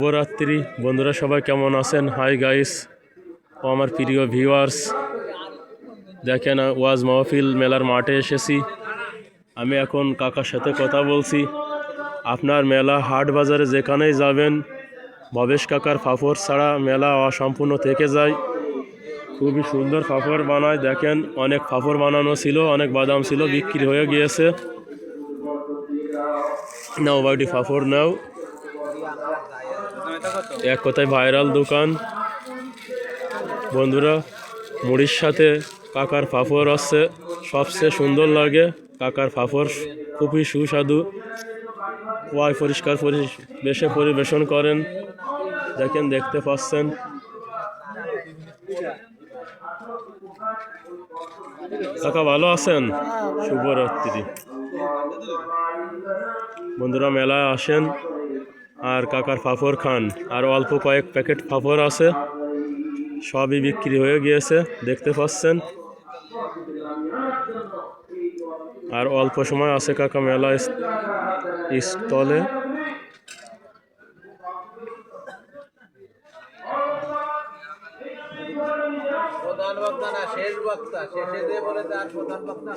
শুভরাত্রি বন্ধুরা, সবাই কেমন আছেন? হাই গাইস ও আমার প্রিয় ভিউয়ার্স, দেখেন ওয়াজ মাহফিল মেলার মাঠে এসেছি। আমি এখন কাকার সাথে কথা বলছি। আপনার মেলা হাট বাজারে যেখানেই যাবেন, ভবেশ কাকার পাঁপড় ছাড়া মেলা অসম্পূর্ণ থেকে যায়। খুবই সুন্দর পাঁপড় বানায়। দেখেন অনেক পাঁপড় বানানো ছিল, অনেক বাদাম ছিল, বিক্রি হয়ে গিয়েছে। নাও বাড়ি পাঁপড় নাও, এক কথায় ভাইরাল দোকান। বন্ধুরা, মুড়ির সাথে কাকার পাঁপড় আছে সবচেয়ে সুন্দর লাগে। কাকার পাঁপড় খুবই সুস্বাদু, ওয়াই পরিষ্কার বেশে পরিবেশন করেন। দেখেন, দেখতে পাচ্ছেন। কাকা ভালো আছেন? শুভরাত্রি বন্ধুরা, মেলায় আসেন আর কাকার পাঁপড় খান। আর অল্প কয়েক প্যাকেট পাঁপড় আছে, সবই বিক্রি হয়ে গিয়েছে, দেখতে পাচ্ছেন। আর অল্প সময় আছে কাকা মেলা স্থলে। প্রধান বক্তা না শেষ বক্তা, শেষে দিয়ে বলে তার প্রধান বক্তা।